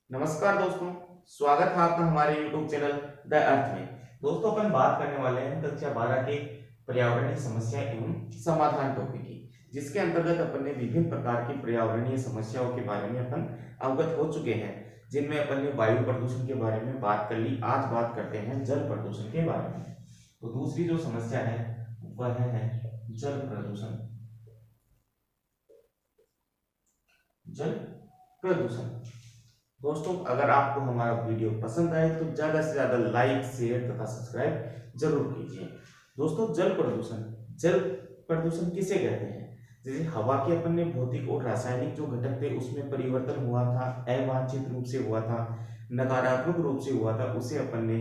नमस्कार दोस्तों, स्वागत है आपका हमारे YouTube चैनल द अर्थ में। दोस्तों, अपन बात करने वाले हैं कक्षा 12 के पर्यावरणीय समस्या एवं समाधान टॉपिक की, जिसके अंतर्गत अपन ने विभिन्न प्रकार की पर्यावरणीय समस्याओं के बारे में अपन अवगत हो चुके हैं, जिनमें अपन ने वायु प्रदूषण के बारे में बात कर ली। आज बात करते हैं जल प्रदूषण के बारे में। तो दूसरी जो समस्या है वह है जल प्रदूषण। जल प्रदूषण दोस्तों, अगर आपको हमारा वीडियो पसंद आए तो ज्यादा से ज्यादा लाइक, शेयर तथा सब्सक्राइब जरूर कीजिए। दोस्तों, जल प्रदूषण किसे कहते हैं? जैसे हवा के अपन ने भौतिक और रासायनिक जो घटक थे उसमें परिवर्तन हुआ था, अवांछित रूप से हुआ था, नकारात्मक रूप से हुआ था, उसे अपन ने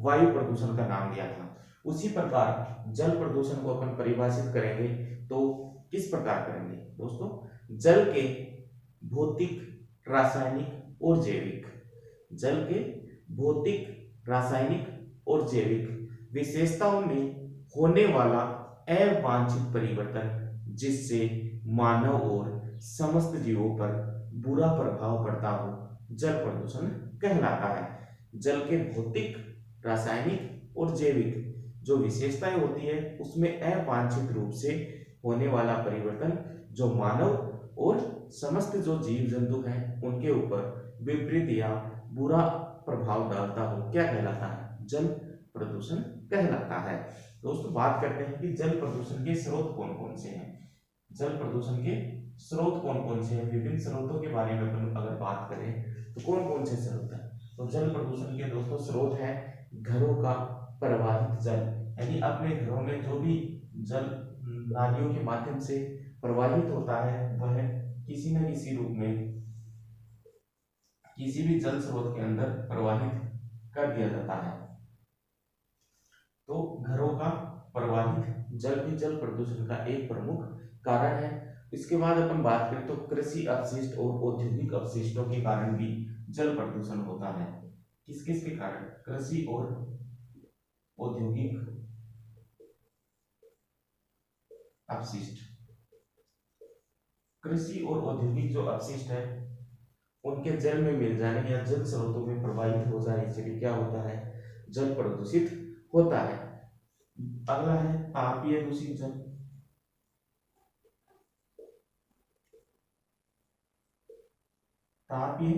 वायु प्रदूषण का नाम दिया था। उसी प्रकार जल प्रदूषण को अपन परिभाषित करेंगे तो किस प्रकार करेंगे? दोस्तों, जल के भौतिक, रासायनिक और जैविक, जल के भौतिक, रासायनिक और जैविक विशेषताओं में होने वाला अवांछित परिवर्तन, जिससे मानव और समस्त जीवों पर बुरा प्रभाव पड़ता हो, जल प्रदूषण कहलाता है। जल के भौतिक, रासायनिक और जैविक जो विशेषताएं होती है उसमें अवांछित रूप से होने वाला परिवर्तन जो मानव और समस्त जो जीव जंतु हैं उनके ऊपर विपरीत या बुरा प्रभाव डालता हो, क्या कहलाता है? जल प्रदूषण कहलाता है। दोस्तों, बात करते हैं कि जल प्रदूषण के स्रोत कौन कौन से हैं। जल प्रदूषण के स्रोत कौन कौन से हैं? विभिन्न स्रोतों के बारे में अपन अगर बात करें तो कौन कौन से स्रोत हैं? तो जल प्रदूषण के दोस्तों स्रोत है घरों का प्रवाहित जल, यानी अपने घरों में जो भी जल नालियों के माध्यम से प्रवाहित होता है वह किसी न किसी रूप में किसी भी जल स्रोत के अंदर प्रवाहित कर दिया जाता है। तो घरों का प्रवाहित जल भी जल प्रदूषण का एक प्रमुख कारण है। इसके बाद अपन बात करें तो कृषि अपशिष्ट और औद्योगिक अपशिष्टों के कारण भी जल प्रदूषण होता है। किस किस के कारण? कृषि और औद्योगिक अपशिष्ट। कृषि और औद्योगिक जो अपशिष्ट है उनके जल में मिल जाने या जल स्रोतों में प्रवाहित हो जाने से भी क्या होता है? जल प्रदूषित होता है। अगला है तापीय दूषित जल। तापीय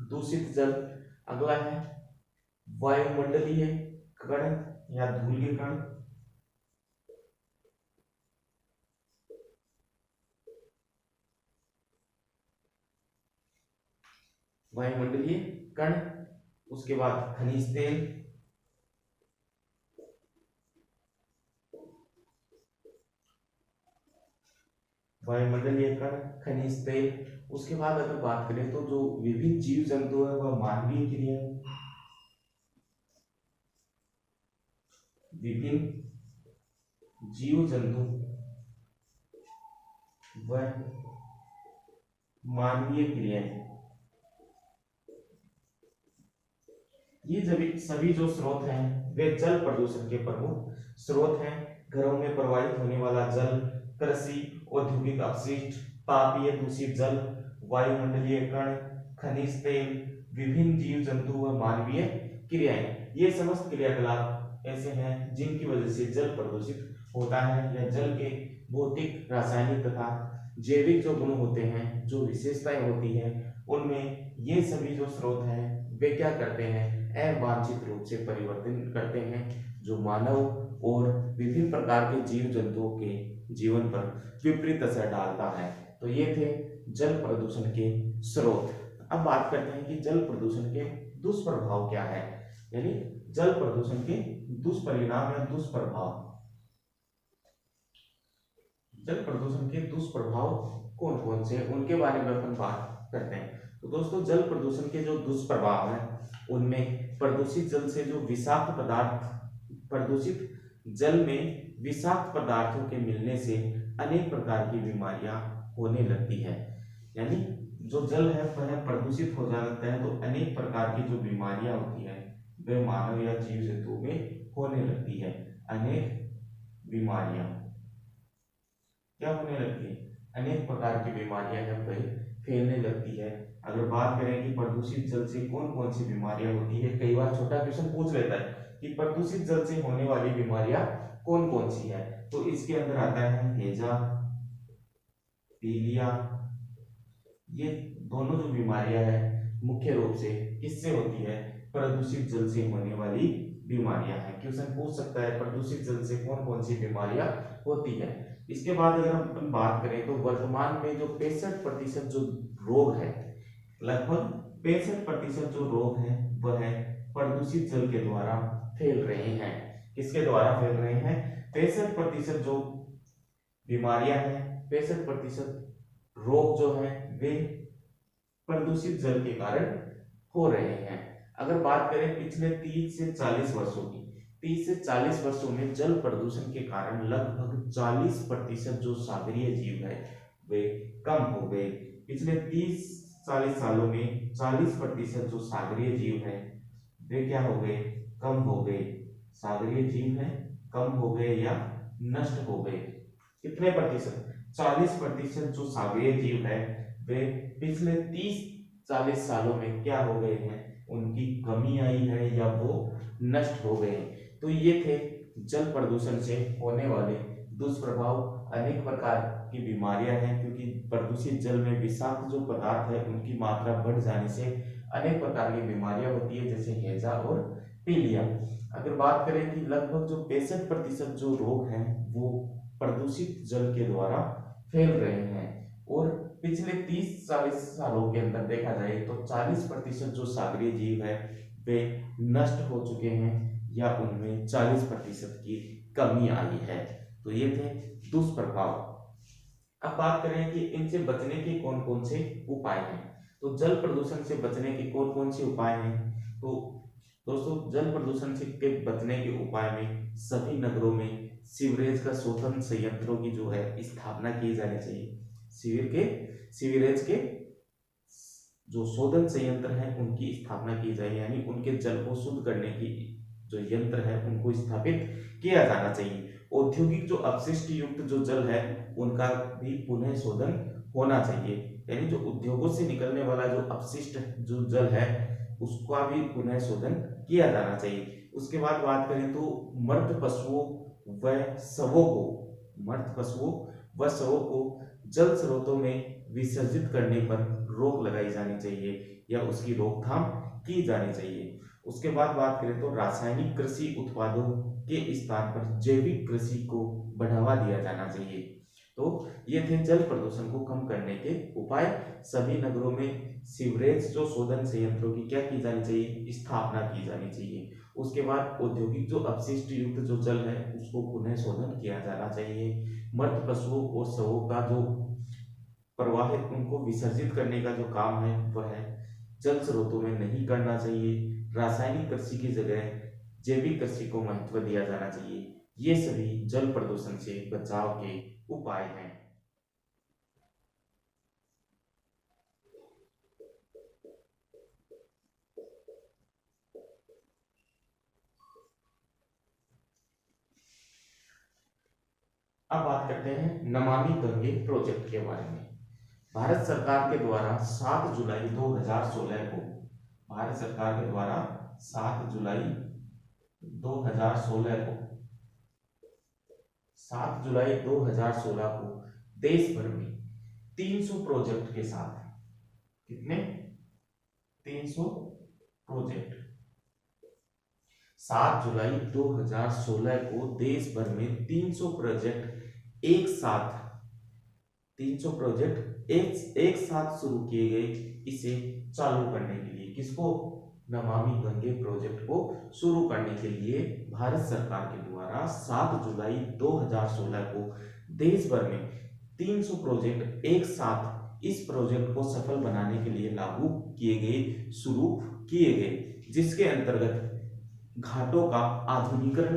दूषित जल। अगला है वायुमंडलीय कण या धूल के कण। वायुमंडलीय कण। उसके बाद खनिज तेल। वायुमंडलीय कण, खनिज तेल। उसके बाद अगर बात करें तो जो विभिन्न जीव जंतु है वह मानवीय क्रिया, विभिन्न जीव जंतु वह मानवीय क्रियाएं, ये सभी जो स्रोत हैं वे जल प्रदूषण के प्रमुख स्रोत हैं। घरों में प्रवाहित होने वाला जल, कृषि, औद्योगिक अपशिष्ट, तापीय दूषित जल, वायुमंडलीय कण, खनिज तेल, विभिन्न जीव जंतु व मानवीय क्रियाएं, ये समस्त क्रियाकलाप ऐसे हैं जिनकी वजह से जल प्रदूषित होता है या जल के भौतिक, रासायनिक तथा जैविक जो गुण होते हैं, जो विशेषताएं होती हैं, उनमें ये सभी जो स्रोत हैं वे क्या करते हैं? अवांछित रूप से परिवर्तन करते हैं, जो मानव और विभिन्न प्रकार के जीव जंतुओं के जीवन पर विपरीत असर डालता है। तो ये थे जल प्रदूषण के स्रोत। अब बात करते हैं कि जल प्रदूषण के दुष्प्रभाव क्या है, यानी जल प्रदूषण के दुष्परिणाम या दुष्प्रभाव। जल प्रदूषण के दुष्प्रभाव कौन कौन से हैं उनके बारे में अपन बात करते हैं। तो दोस्तों, जल प्रदूषण के जो दुष्प्रभाव हैं उनमें प्रदूषित जल से जो विषाक्त पदार्थ, प्रदूषित जल में विषाक्त पदार्थों के मिलने से अनेक प्रकार की बीमारियां होने लगती है। यानी जो जल है वह प्रदूषित हो जाता है तो अनेक प्रकार की जो बीमारियां होती है वे मानव या जीव जंतु में होने लगती है। अनेक बीमारियां क्या होने लगती है? अनेक प्रकार की बीमारियां हैं वह फैलने लगती है। अगर बात करें कि प्रदूषित जल से कौन कौन सी बीमारियां होती है, कई बार छोटा क्वेश्चन पूछ लेता है कि प्रदूषित जल से होने वाली बीमारियां कौन कौन सी है, तो इसके अंदर आता है हैजा, पीलिया। ये दोनों जो बीमारियां हैं मुख्य रूप से किससे होती है, प्रदूषित जल से होने वाली बीमारियां हैं। क्वेश्चन पूछ सकता है प्रदूषित जल से कौन कौन सी बीमारियां होती है। इसके बाद अगर हम बात करें तो वर्तमान में जो 65% जो रोग है, लगभग 65% जो रोग है वह प्रदूषित जल के द्वारा फैल रहे हैं। किसके द्वारा फैल रहे हैं, 65% जो बीमारियां हैं, 65% रोग जो है वे प्रदूषित जल के कारण हो रहे हैं। अगर बात करें पिछले 30 से 40 वर्षों की, 30 से 40 वर्षों में जल प्रदूषण के कारण लगभग 40% जो सागरीय जीव है वे कम हो गए। पिछले 30-40 सालों में 40% जो सागरीय जीव है वे क्या हो गए, कम हो गए। सागरीय जीव है कम हो गए या नष्ट हो गए। कितने प्रतिशत, 40% जो सागरीय जीव है वे पिछले 30-40 सालों में क्या हो गए हैं, उनकी कमी आई है या वो नष्ट हो गए। तो ये थे जल प्रदूषण से होने वाले दुष्प्रभाव। अनेक प्रकार की बीमारियां हैं, क्योंकि प्रदूषित जल में विषाक्त जो पदार्थ है उनकी मात्रा बढ़ जाने से अनेक प्रकार की बीमारियां होती है, जैसे हैजा और पीलिया। अगर बात करें कि लगभग जो 65% जो रोग हैं वो प्रदूषित जल के द्वारा फैल रहे हैं, और पिछले 30-40 सालों के अंदर देखा जाए तो 40% जो सागरीय जीव है वे नष्ट हो चुके हैं या उनमें 40% की कमी आई है। तो ये थे दुष्प्रभाव। अब बात करें कि इनसे बचने के कौन कौन से उपाय हैं। तो जल प्रदूषण से बचने के कौन कौन से उपाय हैं, तो दोस्तों जल प्रदूषण से के बचने के उपाय में सभी नगरों में सीवरेज का शोधन संयंत्रों की जो है स्थापना की जानी चाहिए। सीवरेज के जो शोधन संयंत्र है उनकी स्थापना की जाए, यानी उनके जल को शुद्ध करने की जो यंत्र है उनको स्थापित किया जाना चाहिए। औद्योगिक जो अपशिष्ट युक्त जो जल है उनका भी पुनः शोधन होना चाहिए, यानी जो उद्योगों से निकलने वाला जो अपशिष्ट जो जल है उसका भी पुनः शोधन किया जाना चाहिए। उसके बाद बात करें तो मृत पशुओं व शवों को जल स्रोतों में विसर्जित करने पर रोक लगाई जानी चाहिए या उसकी रोकथाम की जानी चाहिए। उसके बाद बात करें तो रासायनिक कृषि उत्पादों के स्थान पर जैविक कृषि को बढ़ावा दिया जाना चाहिए। तो ये थे जल प्रदूषण को कम करने के उपाय। सभी नगरों में सीवरेज जो शोधन संयंत्रों की क्या की जानी चाहिए, स्थापना की जानी चाहिए। उसके बाद औद्योगिक जो अपशिष्ट युक्त जो जल है उसको पुनः शोधन किया जाना चाहिए। मृत पशुओं और शवों का जो प्रवाहित उनको विसर्जित करने का जो काम है वह जल स्रोतों में नहीं करना चाहिए। रासायनिक कृषि की जगह जैविक कृषि को महत्व दिया जाना चाहिए। ये सभी जल प्रदूषण से बचाव के उपाय हैं। अब बात करते हैं नमामि गंगे प्रोजेक्ट के बारे में। भारत सरकार के द्वारा 7 जुलाई 2016 को, भारत सरकार के द्वारा 7 जुलाई 2016 को 7 जुलाई 2016 को देश भर में 300 प्रोजेक्ट के साथ, कितने, 300 प्रोजेक्ट, 7 जुलाई 2016 को देश भर में 300 प्रोजेक्ट एक साथ, 300 प्रोजेक्ट एक साथ शुरू किए गए इसे चालू करने के लिए। किसको, नमामि गंगे प्रोजेक्ट को शुरू करने के लिए भारत सरकार के द्वारा 7 जुलाई 2016 को देश भर में 300 प्रोजेक्ट एक साथ इस प्रोजेक्ट को सफल बनाने के लिए लागू किए गए, शुरू किए गए, जिसके अंतर्गत घाटों का आधुनिकीकरण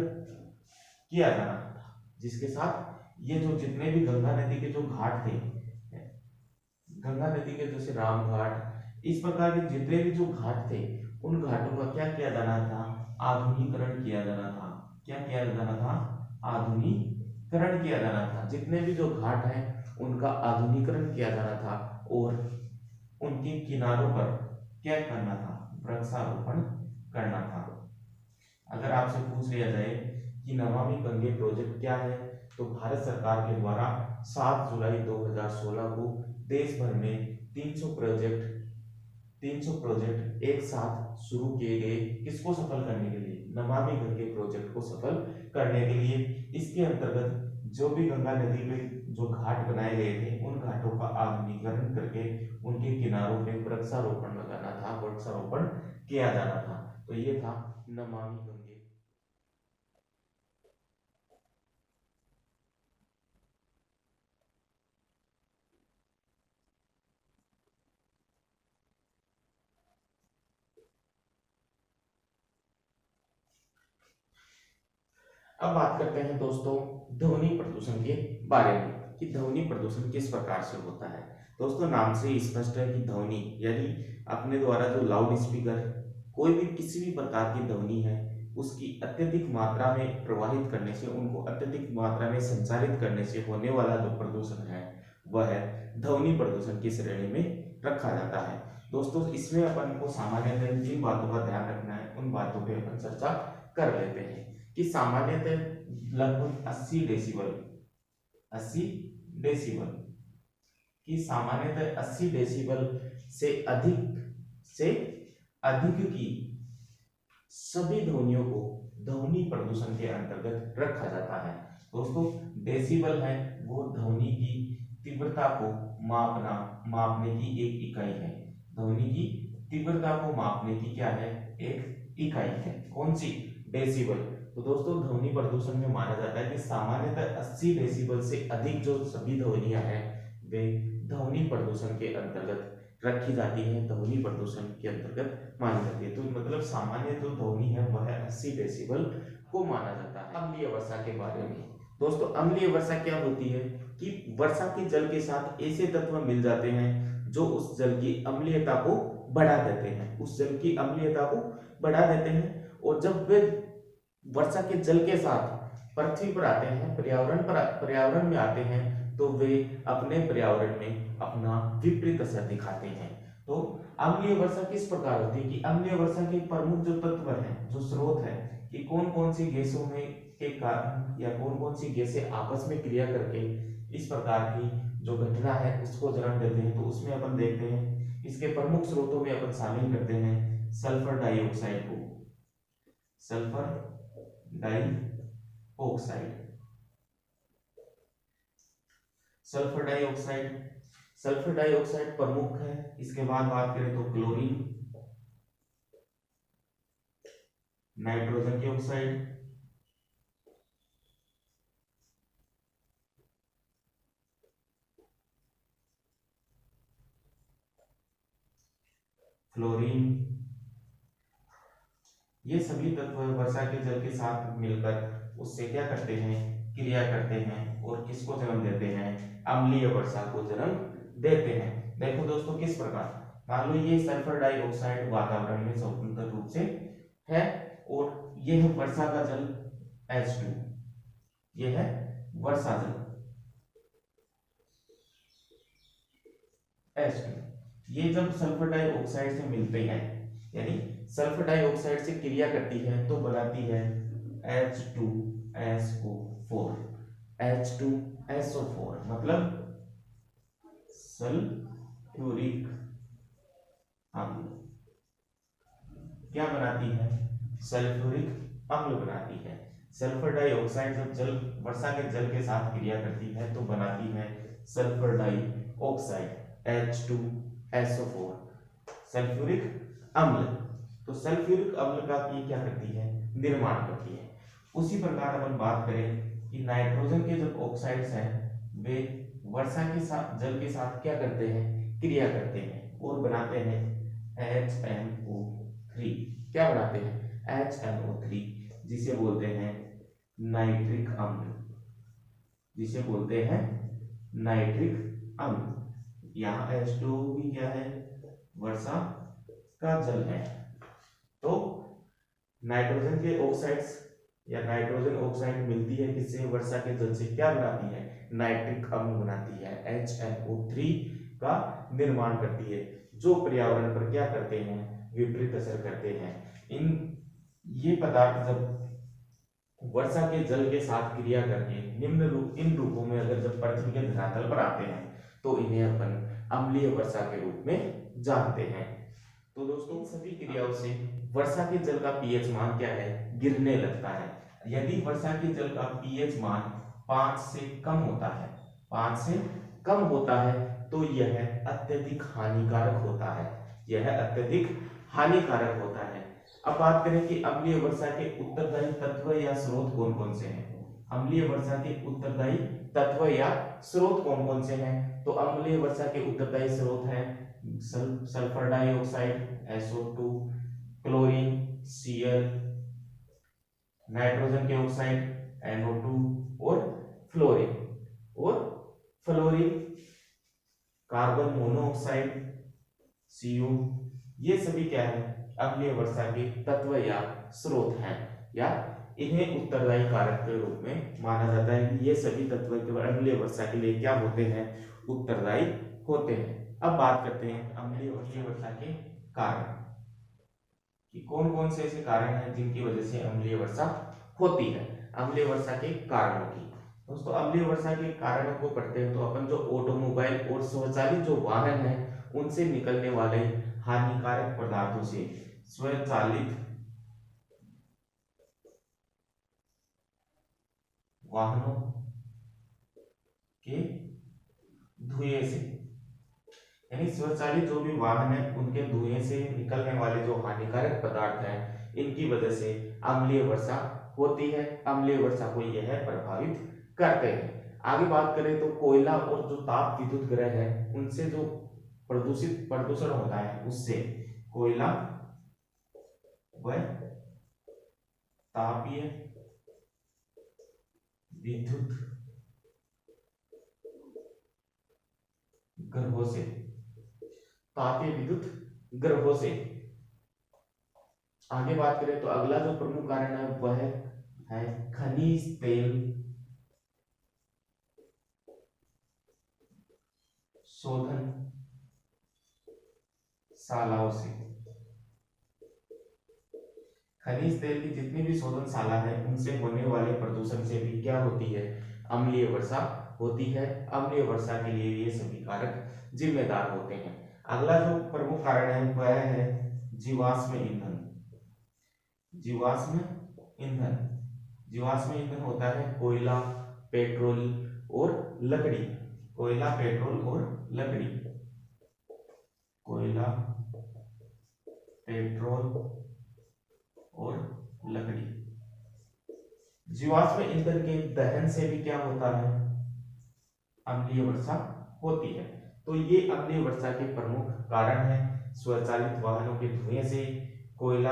किया जाना था। जिसके साथ ये जो जितने भी गंगा नदी के जो घाट थे, गंगा नदी के जैसे राम घाट, इस प्रकार के जितने भी जो घाट थे उन घाटों का क्या किया जाना था, आधुनिकीकरण किया जाना था। क्या किया जाना था, आधुनिकीकरण किया जाना था। जितने भी जो घाट हैं उनका आधुनिकीकरण किया जाना था और उनके किनारों पर क्या करना था, वृक्षारोपण करना था। अगर आपसे पूछ लिया जाए कि नमामि गंगे प्रोजेक्ट क्या है, तो भारत सरकार के द्वारा 7 जुलाई 2016 को देश भर में 300 प्रोजेक्ट एक साथ शुरू किए गए। किसको सफल करने के लिए, नमामि गंगे प्रोजेक्ट को सफल करने के लिए। इसके अंतर्गत जो भी गंगा नदी में जो घाट बनाए गए थे, उन घाटों का आधुनिकीकरण करके उनके किनारों पे वृक्षारोपण लगाना था, वृक्षारोपण किया जाना था। तो ये था नमामि गंगे। अब बात करते हैं दोस्तों ध्वनि प्रदूषण के बारे में, कि ध्वनि प्रदूषण किस प्रकार से होता है। दोस्तों नाम से ही स्पष्ट है कि ध्वनि यानी अपने द्वारा जो लाउड स्पीकर कोई भी किसी भी प्रकार की ध्वनि है उसकी अत्यधिक मात्रा में प्रवाहित करने से, उनको अत्यधिक मात्रा में संचारित करने से होने वाला जो प्रदूषण है वह ध्वनि प्रदूषण की श्रेणी में रखा जाता है। दोस्तों इसमें अपन को सामान्यतः जिन बातों का ध्यान रखना है उन बातों पे अपन चर्चा कर लेते हैं। कि सामान्यतः लगभग 80 डेसिबल कि सामान्यतः 80 डेसिबल से अधिक की सभी ध्वनियों को ध्वनि प्रदूषण के अंतर्गत रखा जाता है। दोस्तों डेसिबल है वो ध्वनि की तीव्रता को मापने की एक इकाई है। ध्वनि की तीव्रता को मापने की क्या है, एक इकाई है। कौन सी, डेसिबल। तो दोस्तों ध्वनि प्रदूषण में माना जाता है कि सामान्यतः 80 डेसिबल से अधिक जो सभी ध्वनियां हैं वे ध्वनि प्रदूषण के अंतर्गत रखी जाती है, ध्वनि प्रदूषण के अंतर्गत मानी जाती है। तो मतलब सामान्य जो ध्वनि है वह 80 डेसिबल को माना जाता है। अम्लीय वर्षा के बारे में दोस्तों, अम्लीय वर्षा क्या होती है कि वर्षा के जल के साथ ऐसे तत्व मिल जाते हैं जो उस जल की अम्लीयता को बढ़ा देते हैं, उस जल की अम्लीयता को बढ़ा देते हैं। और जब वे वर्षा के जल के साथ पृथ्वी पर आते हैं, पर्यावरण में आते हैं, तो वे अपने पर्यावरण में अपना विपरीत असर दिखाते हैं। तो अम्लीय वर्षा किस प्रकार होती है कि अम्लीय वर्षा के प्रमुख जो तत्व हैं, जो स्रोत है कि कौन कौन सी गैसों में के कारण या कौन कौन सी गैसें आपस में क्रिया करके इस प्रकार की जो घटना है उसको जन्म देते हैं। तो उसमें अपन देखते हैं इसके प्रमुख स्रोतों में अपन शामिल करते हैं सल्फर डाइऑक्साइड को, सल्फर डाइऑक्साइड, सल्फर डाइऑक्साइड प्रमुख है। इसके बाद बात करें तो क्लोरीन, नाइट्रोजन की ऑक्साइड, फ्लोरीन, ये सभी तत्व वर्षा के जल के साथ मिलकर उससे क्या करते हैं, क्रिया करते हैं और किसको जन्म देते हैं, अम्लीय वर्षा को जन्म देते हैं। देखो दोस्तों किस प्रकार, मान लो ये सल्फर डाइऑक्साइड वातावरण में स्वतंत्र रूप से है और ये है वर्षा का जल H2, ये है वर्षा जल H2। ये जब सल्फर डाइऑक्साइड से मिलते हैं यानी सल्फर डाइऑक्साइड से क्रिया करती है तो बनाती है H2SO4, H2SO4 मतलब सल्फ्यूरिक अम्ल। क्या बनाती है, सल्फ्यूरिक अम्ल बनाती है। सल्फर डाइऑक्साइड जब जल वर्षा के जल के साथ क्रिया करती है तो बनाती है सल्फर डाइऑक्साइड H2SO4, सल्फ्यूरिक अम्ल। तो सल्फ्यूरिक अम्ल का ये क्या करती है, निर्माण करती है। उसी प्रकार अपन बात करें कि नाइट्रोजन के जब ऑक्साइड्स हैं वे वर्षा के साथ जल के साथ क्या करते हैं, क्रिया करते हैं और बनाते हैं HNO3। क्या बनाते हैं, HNO3, जिसे बोलते हैं नाइट्रिक अम्ल, जिसे बोलते हैं नाइट्रिक अम्ल। यहाँ H2 भी क्या है, वर्षा का जल है। तो नाइट्रोजन के ऑक्साइड्स या नाइट्रोजन ऑक्साइड मिलती है किससे, वर्षा के जल से, क्या बनाती है, नाइट्रिक अम्ल बनाती है, HNO3 का निर्माण करती है। जो पर्यावरण पर क्या करते हैं, विपरीत असर करते हैं। ये पदार्थ जब वर्षा के जल के साथ क्रिया करके इन रूपों में अगर जब पृथ्वी के धरातल पर आते हैं तो इन्हें अपन अम्लीय वर्षा के रूप में जानते हैं। तो दोस्तों सभी क्रियाओं से वर्षा के जल का पीएच मान क्या है, गिरने लगता है। यदि वर्षा के जल का पीएच मान 5 से कम होता है, 5 से कम होता है तो यह अत्यधिक हानिकारक होता है, यह अत्यधिक हानिकारक होता है। अब बात करें कि अम्लीय वर्षा के उत्तरदायी तत्व या स्रोत कौन कौन से हैं। अम्लीय वर्षा के उत्तरदायी तत्व या स्रोत कौन कौन से हैं। तो अम्लीय वर्षा के उत्तरदायी स्रोत हैं sulphur dioxide SO2, chlorine Cl, nitrogen के ऑक्साइड NO2 और फ्लोरीन कार्बन मोनोऑक्साइड CO। ये सभी क्या है, अम्लीय वर्षा के तत्व या स्रोत हैं, या इन्हें उत्तरदायी कारक के रूप में माना जाता है कि ये सभी तत्व अम्लीय वर्षा के लिए क्या होते हैं, उत्तरदायी होते हैं। अब बात करते हैं अम्लीय वर्षा के कारण कि कौन कौन से ऐसे कारण हैं जिनकी वजह से अम्लीय वर्षा होती है। अम्लीय वर्षा के कारणों की, दोस्तों अम्लीय वर्षा के कारणों को पढ़ते हैं तो अपन जो ऑटोमोबाइल और स्वचालित जो वाहन है उनसे निकलने वाले हानिकारक पदार्थों से, स्वचालित वाहनों के धुएं से, यानी स्वचालित जो भी वाहन है उनके धुएं से निकलने वाले जो हानिकारक पदार्थ हैं इनकी वजह से अम्लीय वर्षा होती है। अम्लीय वर्षा को यह प्रभावित करते हैं। आगे बात करें तो कोयला और जो ताप विद्युत ग्रह है उनसे जो प्रदूषण होता है उससे, कोयला व तापीय विद्युत ग्रहों से, तापीय विद्युत ग्रहों से। आगे बात करें तो अगला जो प्रमुख कारण है वह है खनिज तेल शोधन शालाओं से। खनिज तेल की जितनी भी शोधनशाला है उनसे होने वाले प्रदूषण से भी क्या होती है, अम्लीय वर्षा होती है। अम्लीय वर्षा के लिए ये सभी कारक जिम्मेदार होते हैं। अगला जो प्रमुख कारण है वह है जीवाश्म ईंधन। जीवाश्म ईंधन, जीवाश्म ईंधन होता है कोयला, पेट्रोल और लकड़ी। कोयला, पेट्रोल और लकड़ी, कोयला, पेट्रोल और लकड़ी। जीवाश्म ईंधन के दहन से भी क्या होता है, अम्लीय वर्षा होती है। तो ये अम्लीय वर्षा के प्रमुख कारण हैं। स्वचालित वाहनों के धुएं से, कोयला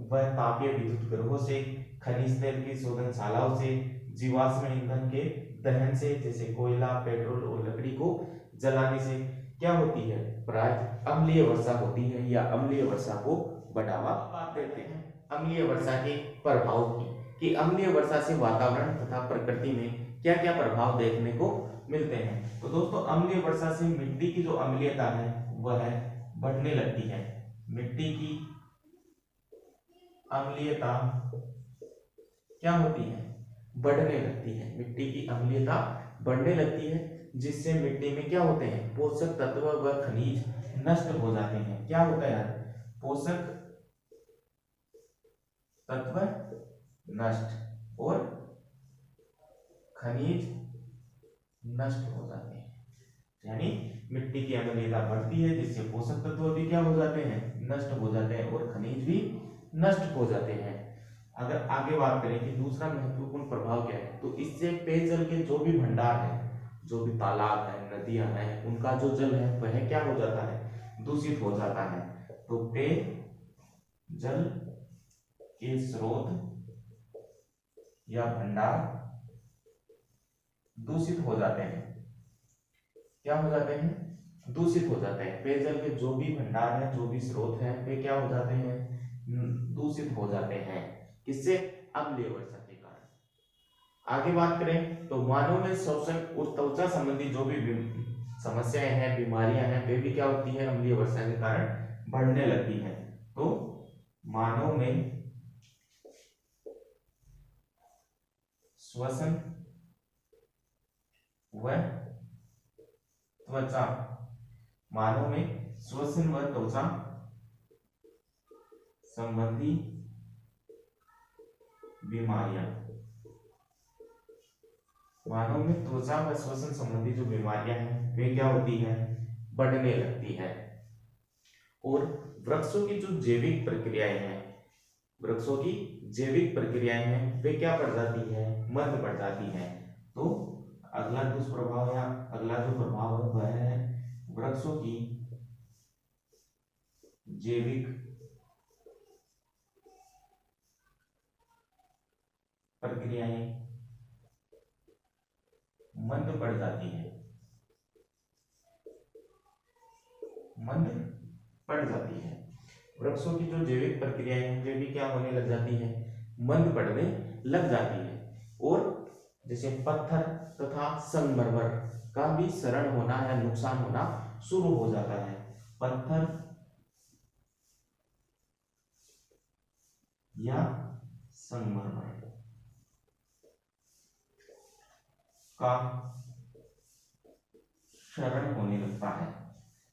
व तापीय विद्युत ग्रहों से, खनिज तेल की शोधनशालाओं से, जीवाश्म ईंधन के दहन से जैसे कोयला, पेट्रोल और लकड़ी को जलाने से क्या होती है, प्राय अम्लीय वर्षा होती है या अम्लीय वर्षा को बढ़ावा देते हैं। अम्लीय वर्षा के प्रभाव की कि अम्लीय वर्षा से वातावरण तथा प्रकृति में क्या क्या प्रभाव देखने को मिलते हैं। तो दोस्तों अम्लीय वर्षा से मिट्टी की जो अम्लीयता है वह बढ़ने लगती है। मिट्टी की अम्लीयता क्या होती है, बढ़ने लगती है। मिट्टी की अम्लीयता बढ़ने लगती है जिससे मिट्टी में क्या होते हैं, पोषक तत्व व खनिज नष्ट हो जाते हैं। क्या होता है, पोषक तत्व नष्ट और खनिज नष्ट हो जाते हैं। यानी मिट्टी की अम्लीयता बढ़ती है जिससे पोषक तत्व भी क्या हो जाते हैं, नष्ट हो जाते हैं और खनिज भी नष्ट हो जाते हैं। अगर आगे बात करें कि दूसरा महत्वपूर्ण प्रभाव क्या है, तो इससे पेयजल के जो भी भंडार है, जो भी तालाब है, नदियां हैं, उनका जो जल है वह क्या हो जाता है, दूषित हो जाता है। तो पेयजल के स्रोत या भंडार दूषित हो जाते हैं। क्या हो जाते हैं, दूषित हो जाते हैं। पेयजल के जो भी भंडार है, जो भी स्रोत है, वे क्या हो जाते हैं, दूषित हो जाते हैं। किससे, अम्लीय वर्षा के कारण। आगे बात करें तो मानव में श्वसन और त्वचा संबंधी जो भी समस्याएं हैं, बीमारियां हैं, वे भी क्या होती है, अम्लीय वर्षा के कारण बढ़ने लगती है। तो मानव में श्वसन व त्वचा, मानव में श्वसन व त्वचा संबंधी बीमारियां, मानव में त्वचा व श्वसन संबंधी जो बीमारियां हैं वे क्या होती है, बढ़ने लगती है। और वृक्षों की जो जैविक प्रक्रियाएं हैं, वृक्षों की जैविक प्रक्रियाएं हैं वे क्या बढ़ जाती है, मंद पड़ जाती है। तो अगला दुष्प्रभाव या अगला जो प्रभाव है वह है वृक्षों की जैविक प्रक्रियाएं मंद पड़ जाती है, मंद पड़ जाती है। वृक्षों की जो जैविक प्रक्रियाएं हैं वे भी क्या होने लग जाती है, मंद पड़ने लग जाती है। और जैसे पत्थर तथा संगमरमर का भी क्षरण होना या नुकसान होना शुरू हो जाता है। पत्थर या संगमरमर का क्षरण होने लगता है,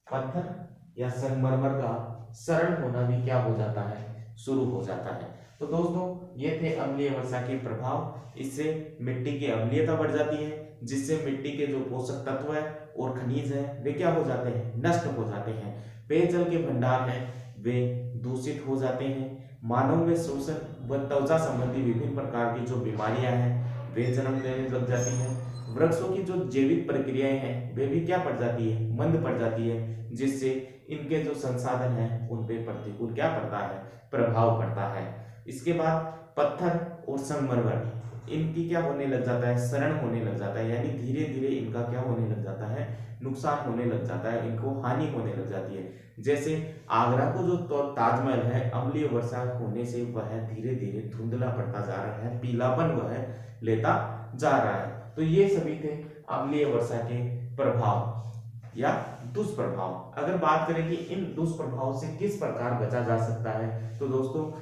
पत्थर या संगमरमर का क्षरण होना भी क्या हो जाता है, शुरू हो जाता है। तो दोस्तों ये थे अम्लीय वर्षा के प्रभाव। इससे मिट्टी की अम्लीयता बढ़ जाती है, जिससे मिट्टी के जो पोषक तत्व है और खनिज है वे क्या हो जाते हैं, नष्ट हो जाते हैं। पेयजल के भंडार है वे दूषित हो जाते हैं। मानव में श्वसन व त्वचा संबंधी विभिन्न प्रकार की जो बीमारियां हैं वे जन्म लेने लग जाती हैं। वृक्षों की जो जैविक प्रक्रियाएं हैं वे भी क्या पड़ जाती है, मंद पड़ जाती है, जिससे इनके जो संसाधन हैं उन पे प्रतिकूल क्या पड़ता है, प्रभाव पड़ता है। इसके बाद पत्थर और संगमरमर इनकी क्या होने लग जाता है, क्षरण होने लग जाता है, यानी धीरे धीरे इनका क्या होने लग जाता है, नुकसान होने लग जाता है, इनको हानि होने लग जाती है। जैसे आगरा को जो ताजमहल है अम्लीय वर्षा होने से वह धीरे धीरे धुंधला पड़ता जा रहा है, पीलापन वह लेता जा रहा है। तो ये सभी थे अम्लीय वर्षा के प्रभाव या दुष्प्रभाव। अगर बात करें कि इन दुष्प्रभाव से किस प्रकार बचा जा सकता है, तो दोस्तों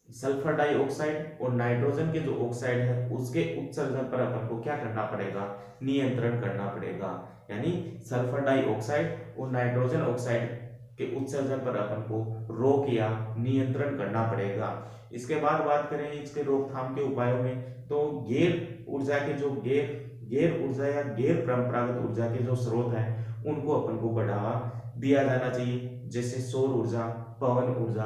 सल्फर डाइऑक्साइड और नाइट्रोजन के जो ऑक्साइड है उसके उत्सर्जन पर अपन को क्या करना पड़ेगा, नियंत्रण करना पड़ेगा। यानी सल्फर डाइऑक्साइड और नाइट्रोजन ऑक्साइड के उत्सर्जन पर अपन को रोक या नियंत्रण करना पड़ेगा। इसके बाद बात करें इसके रोकथाम के उपायों में, तो गैर ऊर्जा के जो गैर ऊर्जा या गैर परंपरागत ऊर्जा के जो स्रोत हैं उनको अपन को बढ़ावा दिया जाना चाहिए। जैसे सौर ऊर्जा, पवन ऊर्जा,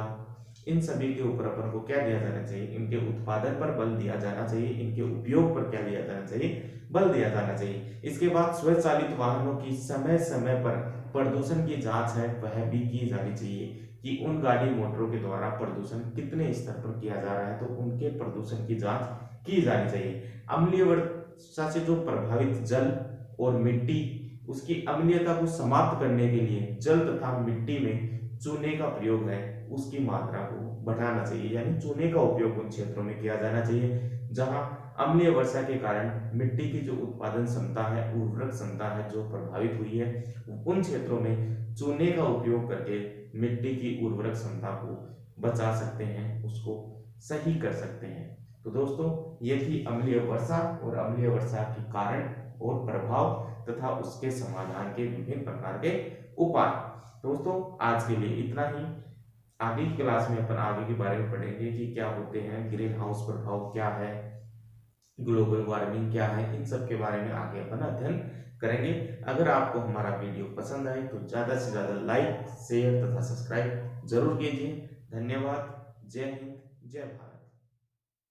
इन सभी के ऊपर अपन को क्या दिया जाना चाहिए, इनके उत्पादन पर बल दिया जाना चाहिए, इनके उपयोग पर क्या दिया जाना चाहिए, बल दिया जाना चाहिए। इसके बाद स्वचालित वाहनों की समय समय पर प्रदूषण की जांच है वह भी की जानी चाहिए कि उन गाड़ी मोटरों के द्वारा प्रदूषण कितने स्तर पर किया जा रहा है, तो उनके प्रदूषण की जांच की जानी चाहिए। अम्लीय वर्षा से जो प्रभावित जल और मिट्टी, उसकी अम्लीयता को समाप्त करने के लिए जल तथा मिट्टी में चूने का प्रयोग है उसकी मात्रा को बढ़ाना चाहिए, यानी चूने का उपयोग उन क्षेत्रों में किया जाना चाहिए जहां अम्लीय वर्षा के कारण मिट्टी की जो उत्पादन क्षमता है, उर्वरक क्षमता है जो प्रभावित हुई है, उन क्षेत्रों में चूने का उपयोग करके मिट्टी की उर्वरक क्षमता को बचा सकते हैं, उसको सही कर सकते हैं। तो दोस्तों ये थी अम्लीय वर्षा और अम्लीय वर्षा के कारण और प्रभाव तथा उसके समाधान के विभिन्न प्रकार के उपाय। दोस्तों आज के लिए इतना ही। आगे की क्लास में अपन आगे के बारे में पढ़ेंगे कि क्या होते हैं ग्रीन हाउस प्रभाव, क्या है ग्लोबल वार्मिंग, क्या है, इन सब के बारे में आगे अपन अध्ययन करेंगे। अगर आपको हमारा वीडियो पसंद आए तो ज्यादा से ज्यादा लाइक, शेयर तथा सब्सक्राइब जरूर कीजिए। धन्यवाद। जय हिंद, जय भारत।